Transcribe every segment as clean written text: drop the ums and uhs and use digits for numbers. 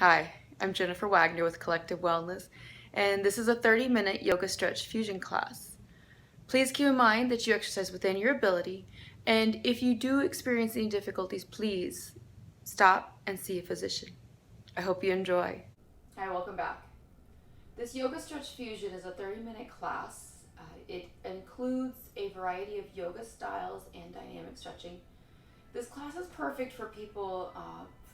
Hi, I'm Jennifer Wagner with Collective Wellness, and this is a 30-minute yoga stretch fusion class. Please keep in mind that you exercise within your ability, and if you do experience any difficulties, please stop and see a physician. I hope you enjoy. Hi, welcome back. This yoga stretch fusion is a 30-minute class. It includes a variety of yoga styles and dynamic stretching. This class is perfect for people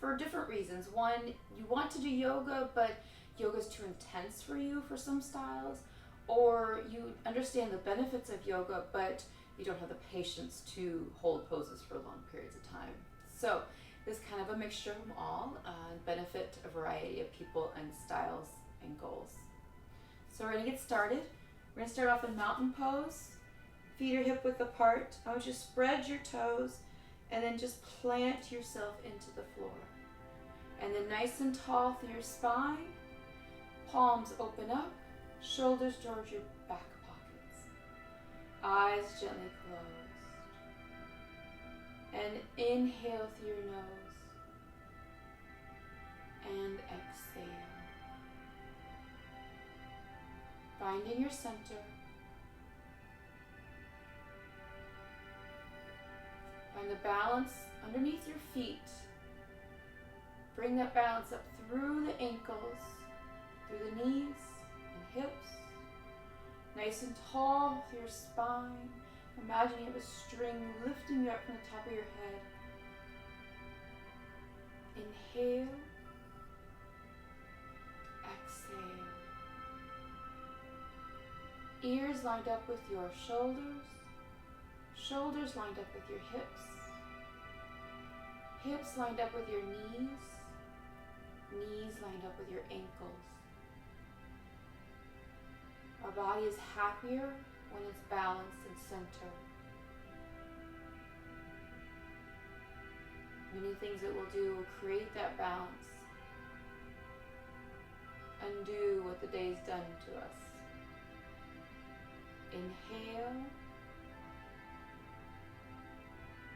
for different reasons. One, you want to do yoga, but yoga is too intense for you for some styles, or you understand the benefits of yoga, but you don't have the patience to hold poses for long periods of time. So it's kind of a mixture of them all and benefit a variety of people and styles and goals. So we're going to get started. We're going to start off in mountain pose. Feet are hip width apart. I want you to spread your toes and then just plant yourself into the floor. And then nice and tall through your spine. Palms open up, shoulders towards your back pockets. Eyes gently closed. And inhale through your nose. And exhale. Finding your center. Find the balance underneath your feet. Bring that balance up through the ankles, through the knees and hips. Nice and tall through your spine. Imagine you have a string lifting you up from the top of your head. Inhale. Exhale. Ears lined up with your shoulders. Shoulders lined up with your hips. Hips lined up with your knees. Knees lined up with your ankles. Our body is happier when it's balanced and centered. Many things that we'll do will create that balance. Undo what the day's done to us. Inhale.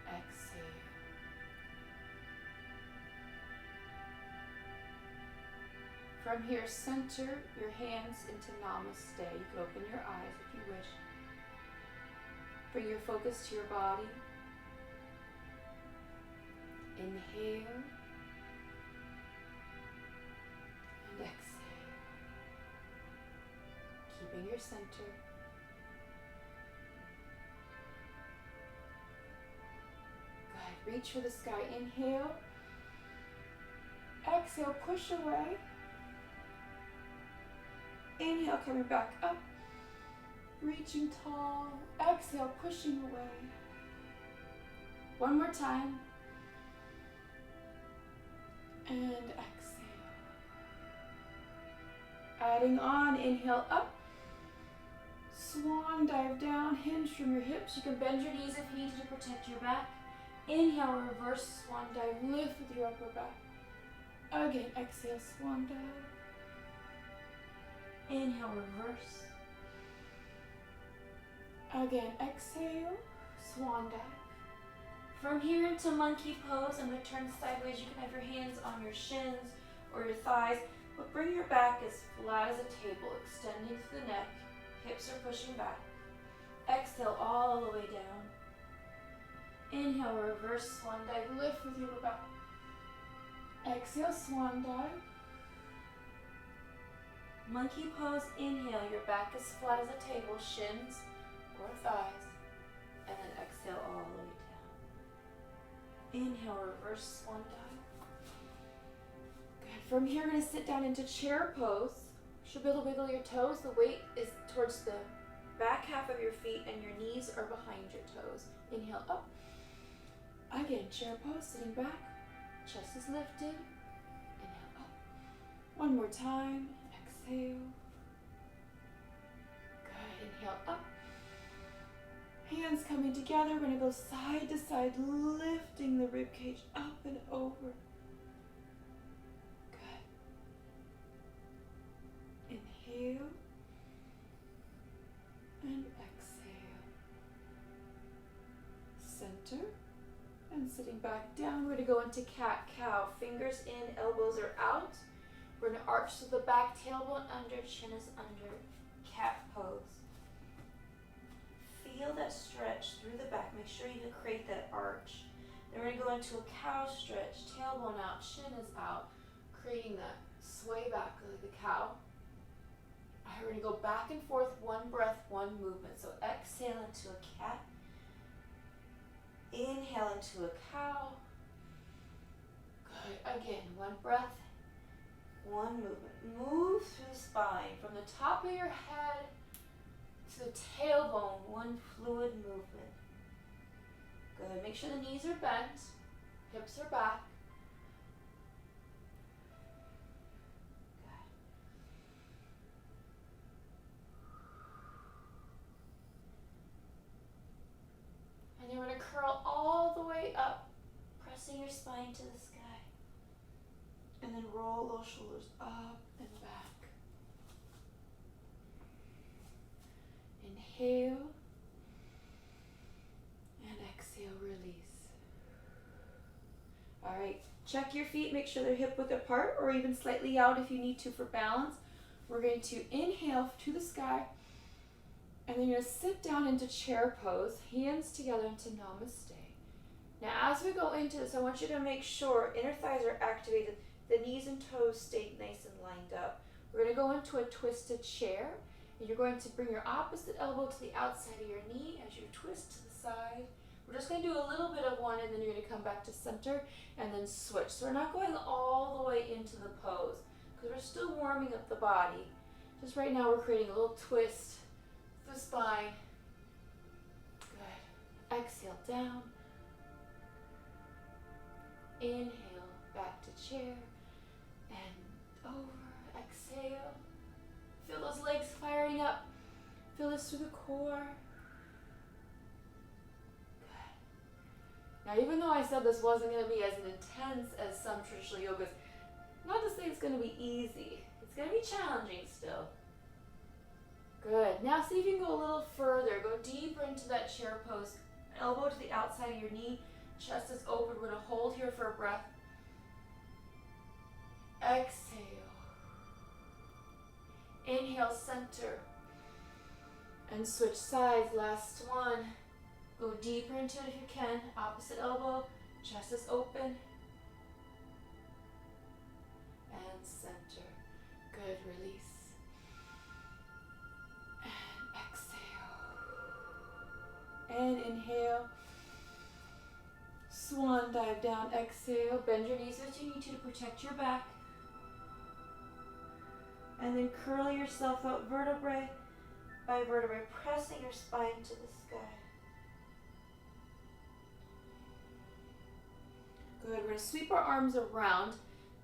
Exhale. From here, center your hands into Namaste. You can open your eyes if you wish. Bring your focus to your body. Inhale. And exhale. Keeping your center. Good. Reach for the sky. Inhale. Exhale. Push away. Inhale, coming back up, reaching tall. Exhale, pushing away. One more time. And exhale. Adding on, inhale up. Swan dive down, hinge from your hips. You can bend your knees if you need to protect your back. Inhale, reverse swan dive, lift with your upper back. Again, exhale, swan dive. Inhale, reverse. Again, exhale, swan dive. From here into monkey pose, I'm going to turn sideways. You can have your hands on your shins or your thighs, but bring your back as flat as a table, extending through the neck. Hips are pushing back. Exhale all the way down. Inhale, reverse swan dive. Lift with your upper back. Exhale, swan dive. Monkey pose, inhale, your back is flat as a table, shins or thighs, and then exhale all the way down. Inhale, reverse swan dive. Good. From here, we're going to sit down into chair pose. You should be able to wiggle your toes. The weight is towards the back half of your feet, and your knees are behind your toes. Inhale, up. Again, chair pose, sitting back. Chest is lifted. Inhale, up. One more time. Exhale. Good. Inhale up. Hands coming together. We're going to go side to side, lifting the rib cage up and over. Good. Inhale. And exhale. Center. And sitting back down, we're going to go into cat-cow. Fingers in, elbows are out. We're going to arch to the back, tailbone under, chin is under, cat pose. Feel that stretch through the back. Make sure you create that arch. Then we're going to go into a cow stretch, tailbone out, chin is out, creating that sway back like the cow. We're going to go back and forth, one breath, one movement. So exhale into a cat. Inhale into a cow. Good. Again, one breath, one movement. Move through the spine from the top of your head to the tailbone, one fluid movement. Good. Make sure the knees are bent, hips are back. And you're going to curl all the way up, pressing your spine to the sky. And then roll those shoulders up and back. Inhale. And exhale, release. All right, check your feet, make sure they're hip width apart or even slightly out if you need to for balance. We're going to inhale to the sky. And then you're going to sit down into chair pose, hands together into namaste. Now as we go into this, I want you to make sure inner thighs are activated, the knees and toes stay nice and lined up. We're going to go into a twisted chair, and you're going to bring your opposite elbow to the outside of your knee as you twist to the side. We're just going to do a little bit of one, and then you're going to come back to center and then switch. So we're not going all the way into the pose because we're still warming up the body. Just right now we're creating a little twist. The spine. Good. Exhale down. Inhale back to chair and over. Exhale. Feel those legs firing up. Feel this through the core. Good. Now even though I said this wasn't going to be as intense as some traditional yogas, not to say it's going to be easy. It's going to be challenging still. Good. Now see if you can go a little further. Go deeper into that chair pose. Elbow to the outside of your knee. Chest is open. We're going to hold here for a breath. Exhale. Inhale, center. And switch sides. Last one. Go deeper into it if you can. Opposite elbow. Chest is open. And center. Good. Release. And inhale, swan dive down, exhale, bend your knees if you need to protect your back. And then curl yourself out vertebrae by vertebrae, pressing your spine to the sky. Good, we're going to sweep our arms around,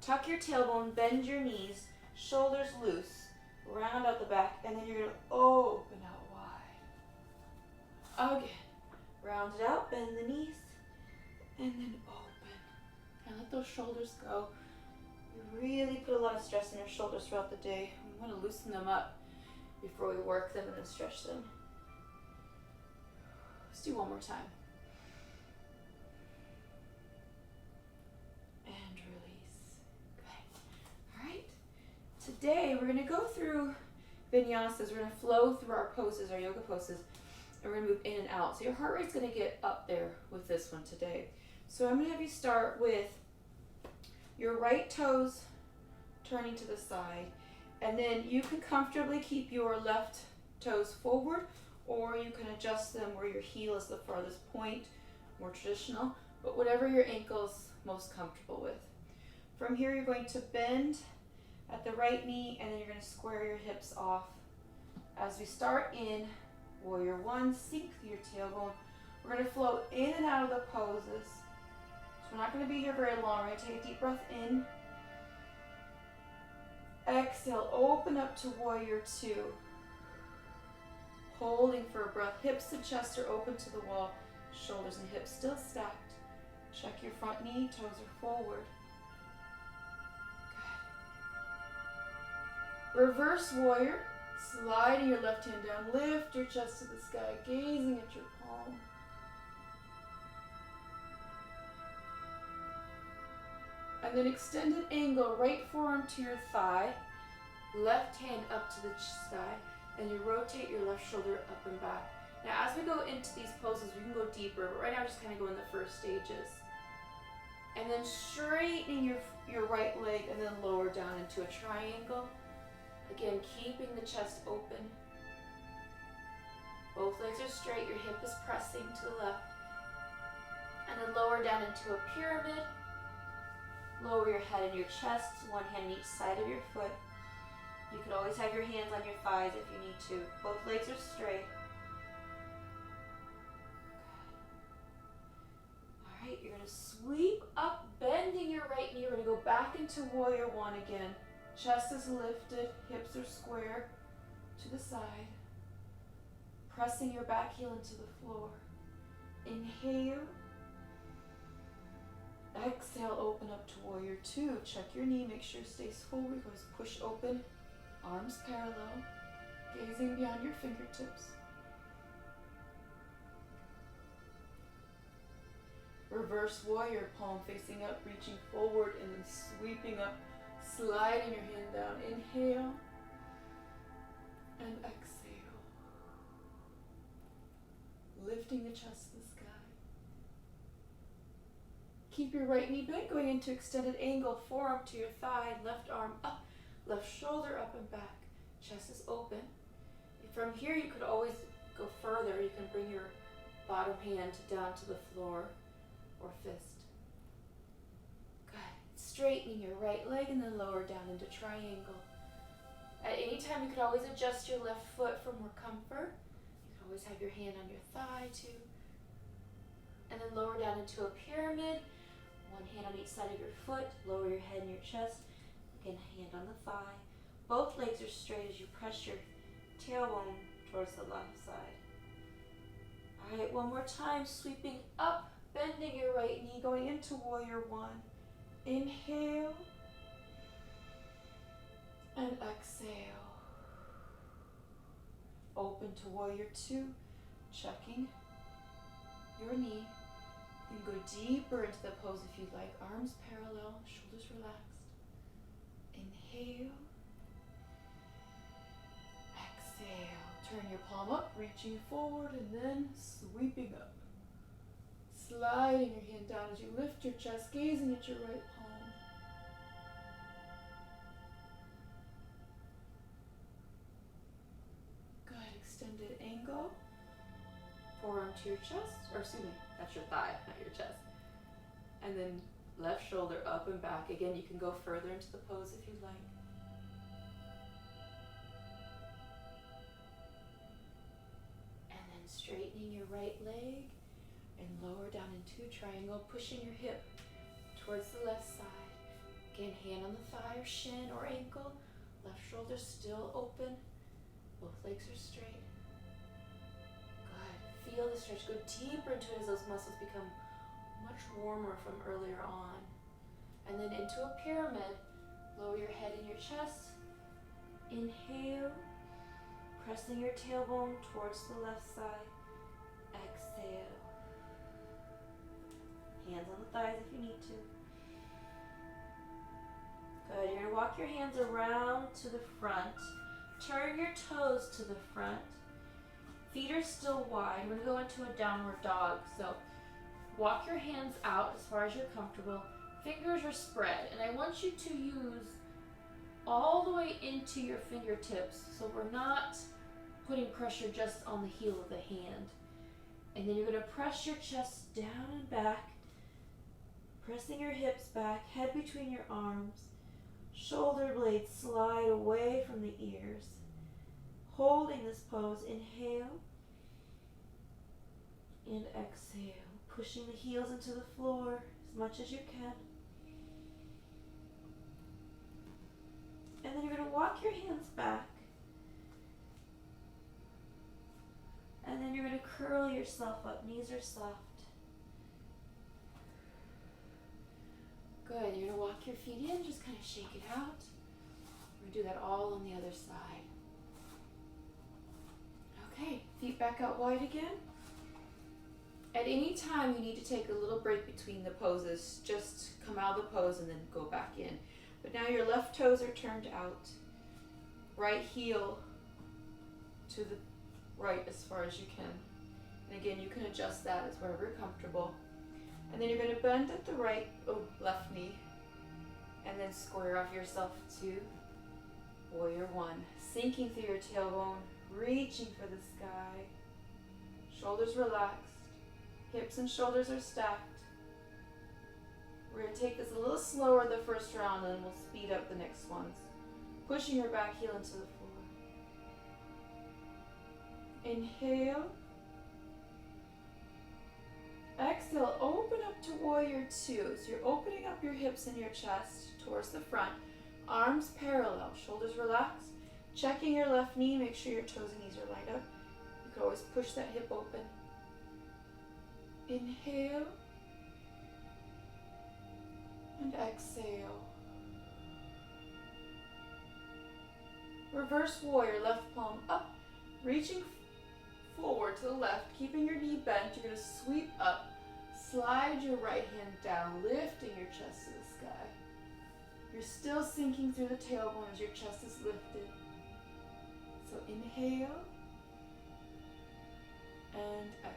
tuck your tailbone, bend your knees, shoulders loose, round out the back, and then you're going to open out wide. Again. Round it out, bend the knees, and then open. And let those shoulders go. You really put a lot of stress on your shoulders throughout the day. We want to loosen them up before we work them and then stretch them. Let's do one more time. And release. Good. All right. Today we're going to go through vinyasas. We're going to flow through our poses, our yoga poses. And we're going to move in and out. So your heart rate's going to get up there with this one today. So I'm going to have you start with your right toes turning to the side. And then you can comfortably keep your left toes forward, or you can adjust them where your heel is the farthest point, more traditional, but whatever your ankle's most comfortable with. From here you're going to bend at the right knee, and then you're going to square your hips off. As we start in Warrior One, sink through your tailbone. We're going to flow in and out of the poses. So we're not going to be here very long. We're going to take a deep breath in. Exhale, open up to Warrior Two. Holding for a breath. Hips and chest are open to the wall. Shoulders and hips still stacked. Check your front knee, toes are forward. Good. Reverse Warrior. Sliding your left hand down, lift your chest to the sky, gazing at your palm. And then extended angle, right forearm to your thigh, left hand up to the sky, and you rotate your left shoulder up and back. Now as we go into these poses, we can go deeper, but right now just kind of go in the first stages. And then straightening your right leg and then lower down into a triangle. Again, keeping the chest open. Both legs are straight, your hip is pressing to the left. And then lower down into a pyramid. Lower your head and your chest, one hand on each side of your foot. You could always have your hands on your thighs if you need to. Both legs are straight. All right, you're gonna sweep up, bending your right knee. We're gonna go back into warrior one again. Chest is lifted, hips are square to the side. Pressing your back heel into the floor. Inhale. Exhale, open up to warrior two. Check your knee, make sure it stays forward. Go push open, arms parallel, gazing beyond your fingertips. Reverse warrior, palm facing up, reaching forward and then sweeping up, sliding your hand down. Inhale and exhale. Lifting the chest to the sky. Keep your right knee bent, going into extended angle, forearm to your thigh, left arm up, left shoulder up and back. Chest is open. From here you could always go further. You can bring your bottom hand down to the floor or fist. Good. Straightening your right leg and then lower down into triangle. At any time you could always adjust your left foot for more comfort. You can always have your hand on your thigh too. And then lower down into a pyramid. One hand on each side of your foot. Lower your head and your chest. Again, hand on the thigh. Both legs are straight as you press your tailbone towards the left side. All right, one more time. Sweeping up, bending your right knee, going into warrior one. Inhale. And exhale. Open to warrior two. Checking your knee. You can go deeper into the pose if you'd like. Arms parallel, shoulders relaxed. Inhale. Exhale. Turn your palm up, reaching forward and then sweeping up. Sliding your hand down as you lift your chest, gazing at your right palm. Good, extended angle. Forearm to your chest, or excuse me, that's your thigh, not your chest. And then left shoulder up and back. Again, you can go further into the pose if you'd like. And then straightening your right leg and lower down into a triangle, pushing your hip towards the left side. Again, hand on the thigh or shin or ankle. Left shoulder still open. Both legs are straight. Good. Feel the stretch. Go deeper into it as those muscles become much warmer from earlier on. And then into a pyramid. Lower your head and your chest. Inhale. Pressing your tailbone towards the left side. Exhale. Hands on the thighs if you need to. Good. You're going to walk your hands around to the front. Turn your toes to the front. Feet are still wide. We're going to go into a downward dog. So walk your hands out as far as you're comfortable. Fingers are spread. And I want you to use all the way into your fingertips. So we're not putting pressure just on the heel of the hand. And then you're going to press your chest down and back. Pressing your hips back, head between your arms. Shoulder blades slide away from the ears. Holding this pose, inhale and exhale. Pushing the heels into the floor as much as you can. And then you're going to walk your hands back. And then you're going to curl yourself up. Knees are soft. Good. You're going to walk your feet in, just kind of shake it out. We're going to do that all on the other side. Okay, feet back out wide again. At any time you need to take a little break between the poses, just come out of the pose and then go back in. But now your left toes are turned out, right heel to the right as far as you can. And again, you can adjust that as wherever you're comfortable. And then you're going to bend at the left knee, and then square off yourself to warrior one. Sinking through your tailbone, reaching for the sky. Shoulders relaxed. Hips and shoulders are stacked. We're going to take this a little slower the first round, and then we'll speed up the next ones. Pushing your back heel into the floor. Inhale. Exhale, open up to warrior two. So you're opening up your hips and your chest towards the front. Arms parallel, shoulders relaxed. Checking your left knee, make sure your toes and knees are lined up. You can always push that hip open. Inhale. And exhale. Reverse warrior, left palm up, reaching forward to the left, keeping your knee bent. You're going to sweep up, slide your right hand down, lifting your chest to the sky. You're still sinking through the tailbone as your chest is lifted. So inhale and exhale.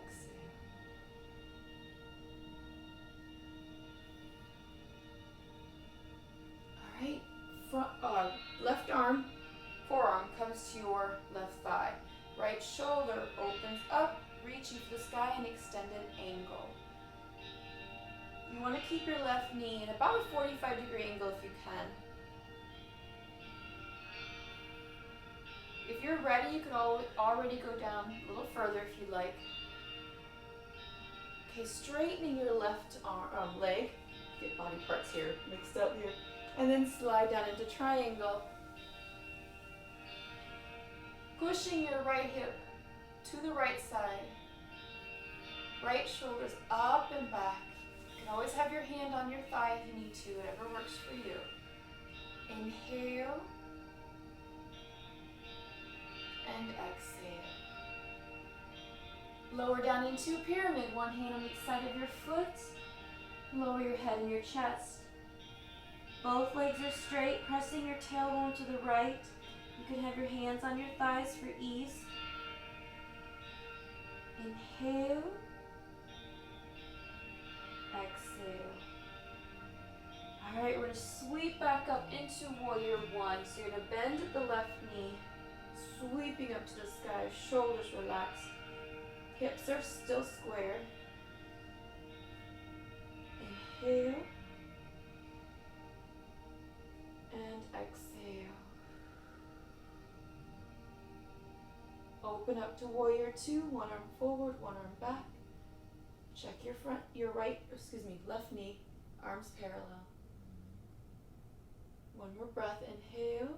All right, left arm, forearm comes to your left thigh. Right shoulder opens up, reaching for the sky, an extended angle. You want to keep your left knee in about a 45-degree angle if you can. If you're ready, you can already go down a little further if you like. Okay, straightening your left leg. Get body parts here mixed up here. And then slide down into triangle. Pushing your right hip to the right side. Right shoulders up and back. You can always have your hand on your thigh if you need to, whatever works for you. Inhale. And exhale. Lower down into a pyramid, one hand on each side of your foot. Lower your head and your chest. Both legs are straight, pressing your tailbone to the right. You can have your hands on your thighs for ease. Inhale. Exhale. All right, we're going to sweep back up into warrior one. So you're going to bend at the left knee, sweeping up to the sky, shoulders relaxed. Hips are still square. Inhale. And exhale. Open up to warrior two, one arm forward, one arm back. Check your left knee, arms parallel. One more breath, inhale.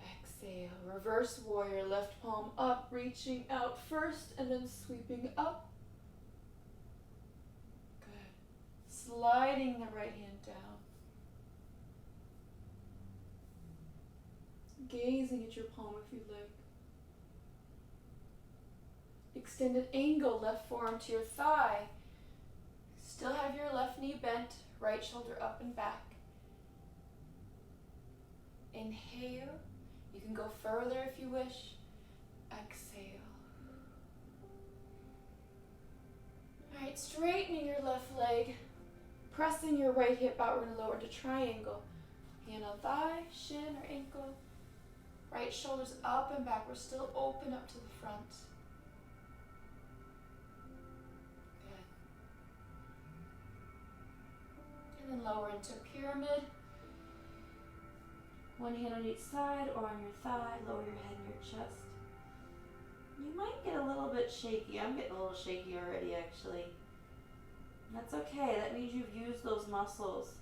Exhale, reverse warrior, left palm up, reaching out first and then sweeping up. Good. Sliding the right hand down. Gazing at your palm if you like. Extended angle, left forearm to your thigh. Still have your left knee bent, right shoulder up and back. Inhale. You can go further if you wish. Exhale. All right, straightening your left leg, pressing your right hip outward and lower to triangle. Hand on thigh, shin or ankle. Right shoulders up and back. We're still open up to the front. Good. And then lower into a pyramid. One hand on each side or on your thigh. Lower your head and your chest. You might get a little bit shaky. I'm getting a little shaky already, actually. That's okay. That means you've used those muscles.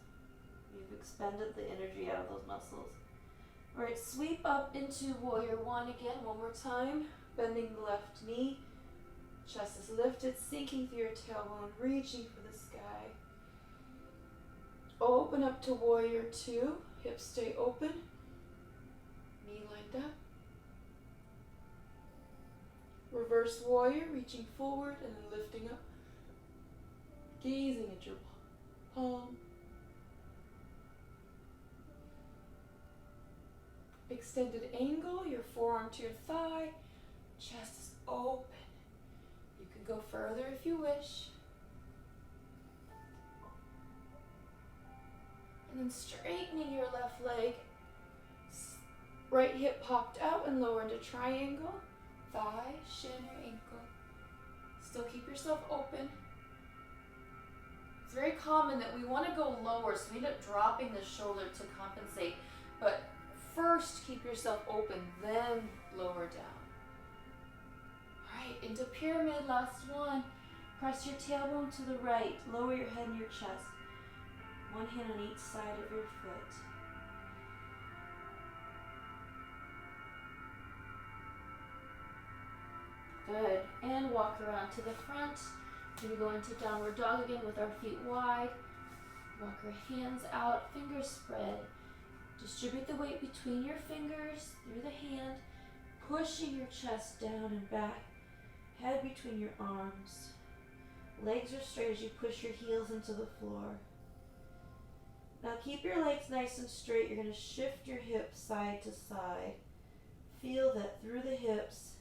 You've expended the energy out of those muscles. All right, sweep up into warrior one again, one more time. Bending the left knee. Chest is lifted, sinking through your tailbone, reaching for the sky. Open up to warrior two. Hips stay open. Knee lined up. Reverse warrior, reaching forward and then lifting up, gazing at your palm. Extended angle, your forearm to your thigh, chest is open. You can go further if you wish. And then straightening your left leg, right hip popped out and lower into triangle, thigh, shin, or ankle. Still keep yourself open. It's very common that we want to go lower, so we end up dropping the shoulder to compensate. But first, keep yourself open, then lower down. All right, into pyramid, last one. Press your tailbone to the right, lower your head and your chest. One hand on each side of your foot. Good, and walk around to the front. We go into downward dog again with our feet wide. Walk your hands out, fingers spread. Distribute the weight between your fingers, through the hand, pushing your chest down and back, head between your arms. Legs are straight as you push your heels into the floor. Now keep your legs nice and straight. You're going to shift your hips side to side. Feel that through the hips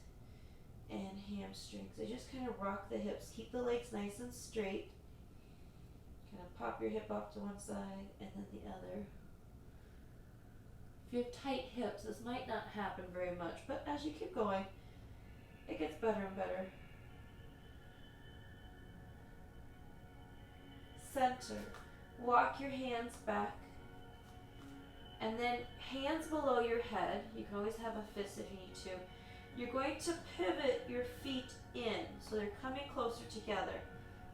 and hamstrings. So just kind of rock the hips. Keep the legs nice and straight. Kind of pop your hip off to one side and then the other. If you have tight hips, this might not happen very much, but as you keep going, it gets better and better. Center. Walk your hands back. And then hands below your head. You can always have a fist if you need to. You're going to pivot your feet in, so they're coming closer together.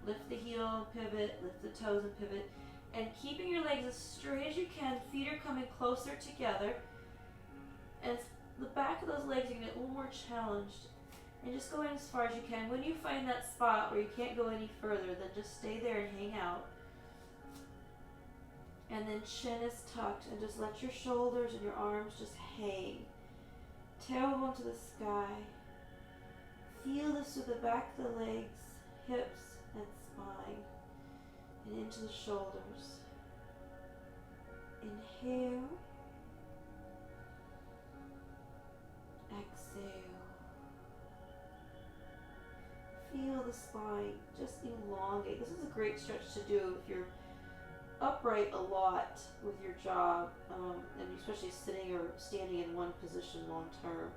Lift the heel, pivot, lift the toes and pivot. And keeping your legs as straight as you can, feet are coming closer together. And the back of those legs are going to get a little more challenged. And just go in as far as you can. When you find that spot where you can't go any further, then just stay there and hang out. And then chin is tucked, and just let your shoulders and your arms just hang. Tailbone to the sky. Feel this through the back of the legs, hips, and spine. And into the shoulders. Inhale. Exhale. Feel the spine just elongate. This is a great stretch to do if you're upright a lot with your job, and especially sitting or standing in one position long term,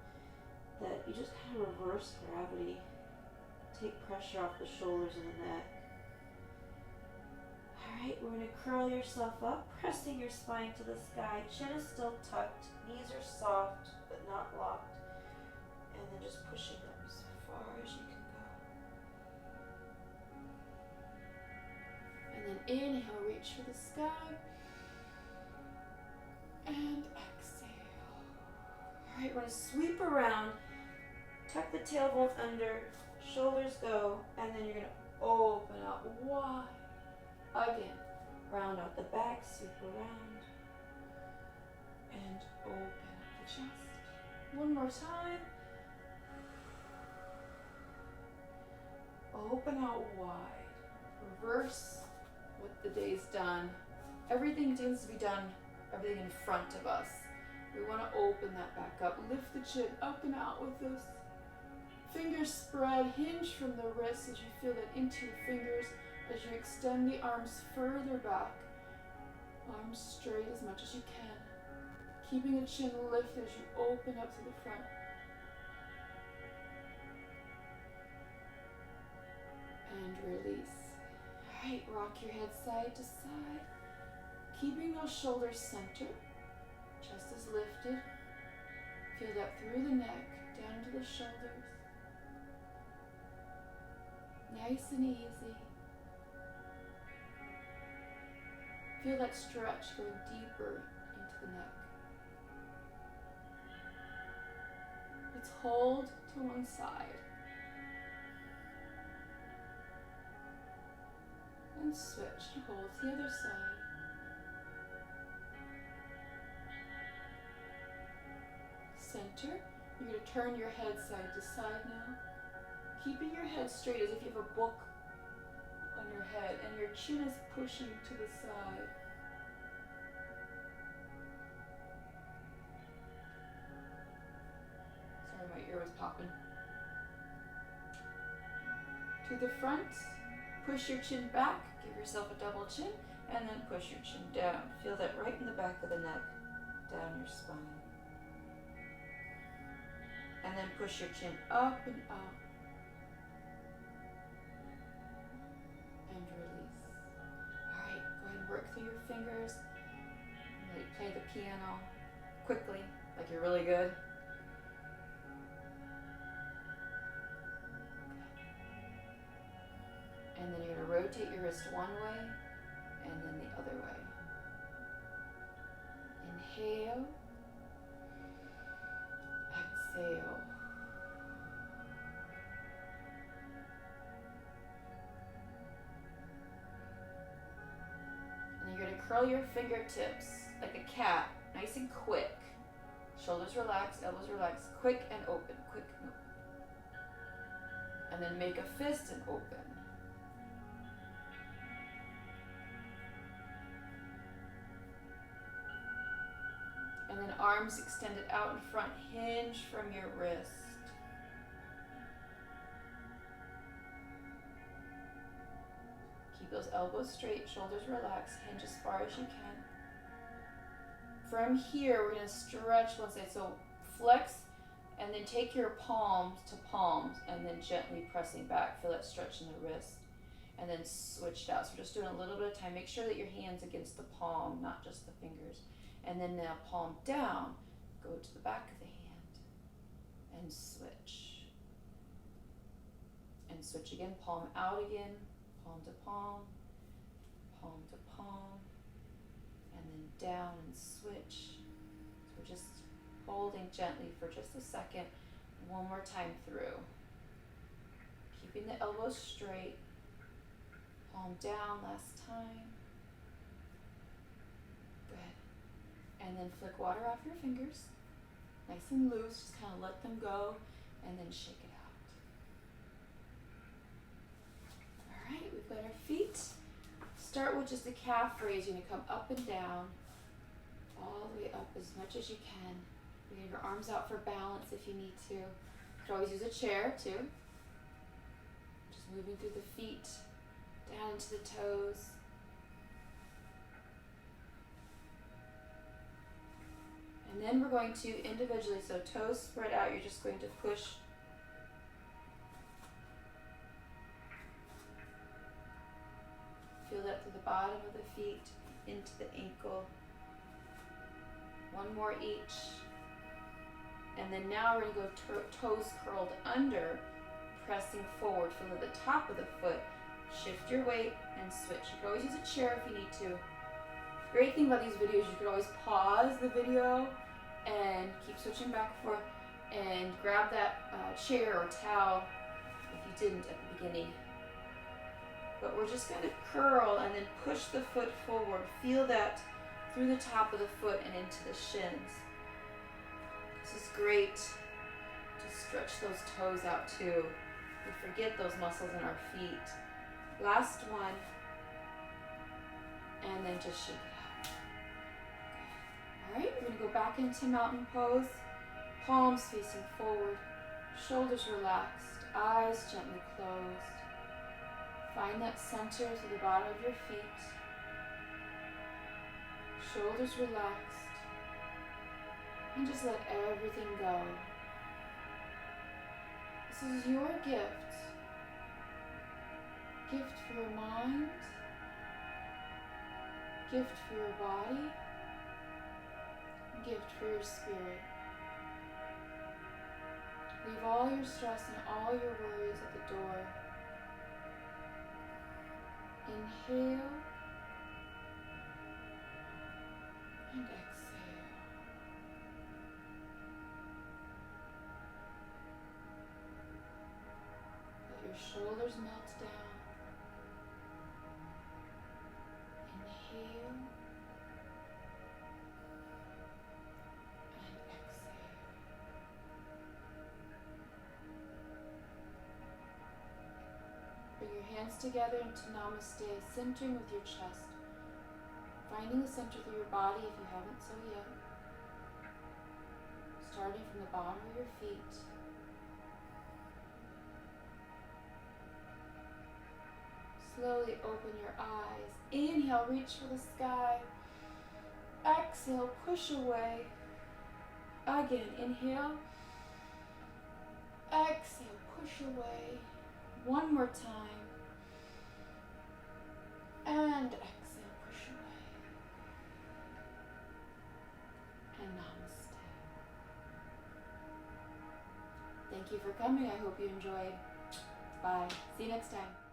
that you just kind of reverse gravity. Take pressure off the shoulders and the neck. Alright, we're going to curl yourself up, pressing your spine to the sky. Chin is still tucked, knees are soft but not locked. And then just pushing up as far as you can go. And then inhale, reach for the sky. And exhale. Alright, we're going to sweep around, tuck the tailbone under, shoulders go, and then you're going to open out wide. Again, round out the back, sweep around, and open up the chest. One more time. Open out wide. Reverse what the day's done. Everything tends to be done, everything in front of us. We want to open that back up. Lift the chin up and out with this. Fingers spread, hinge from the wrists as you feel that into your fingers. As you extend the arms further back, arms straight as much as you can, keeping the chin lifted as you open up to the front. And release. Alright, rock your head side to side, keeping those shoulders centered, chest is lifted. Feel that through the neck, down to the shoulders. Nice and easy. Feel that stretch going deeper into the neck. Let's hold to one side. And switch and hold to the other side. Center. You're going to turn your head side to side now. keeping your head straight as if you have a book on your head and your chin is pushing to the side. Sorry, my ear was popping. To the front, push your chin back, give yourself a double chin, and then push your chin down. Feel that right in the back of the neck, down your spine. And then push your chin up and up. And release. Alright, go ahead and work through your fingers. Maybe play the piano quickly, like you're really good. And then you're going to rotate your wrist one way and then the other way. Inhale. Exhale. And you're going to curl your fingertips like a cat, nice and quick. Shoulders relax, elbows relax, quick and open, quick and open. And then make a fist and open. And then arms extended out in front, hinge from your wrist. Keep those elbows straight, shoulders relaxed, hinge as far as you can. From here, we're going to stretch one side. So flex and then take your palms to palms and then gently pressing back. Feel that stretch in the wrist. And then switch it out. So we're just doing a little bit of time. Make sure that your hand's against the palm, not just the fingers. And then now palm down, go to the back of the hand and switch. And switch again, palm out again, palm to palm, palm to palm, and then down and switch. So we're just holding gently for just a second. One more time through. Keeping the elbows straight, palm down last time. And then flick water off your fingers, nice and loose, just kind of let them go, and then shake it out. All right, we've got our feet. Start with just a calf raise. You're gonna come up and down, all the way up as much as you can. You have your arms out for balance if you need to. You can always use a chair too. Just moving through the feet, down into the toes. And then we're going to individually, so toes spread out, you're just going to push feel that through the bottom of the feet, into the ankle. One more each. And then now we're going to go toes curled under, pressing forward. Feel at the top of the foot. Shift your weight and switch. You can always use a chair if you need to. The great thing about these videos, you can always pause the video and keep switching back and forth and grab that chair or towel if you didn't at the beginning. But we're just going to curl and then push the foot forward. Feel that through the top of the foot and into the shins. This is great to stretch those toes out too. We forget those muscles in our feet. Last one. And then just shake it out. Alright, we're going to go back into mountain pose. Palms facing forward. Shoulders relaxed. Eyes gently closed. Find that center through the bottom of your feet. Shoulders relaxed. And just let everything go. This is your gift. Gift for your mind. Gift for your body. Gift for your spirit. Leave all your stress and all your worries at the door. Inhale and exhale. Let your shoulders melt down. Inhale and exhale. hands together into Namaste, centering with your chest. Finding the center through your body if you haven't so yet. Starting from the bottom of your feet. Slowly open your eyes. Inhale, reach for the sky. Exhale, push away. Again, inhale. Exhale, push away. One more time. And exhale, push away. And namaste. Thank you for coming. I hope you enjoyed. Bye. See you next time.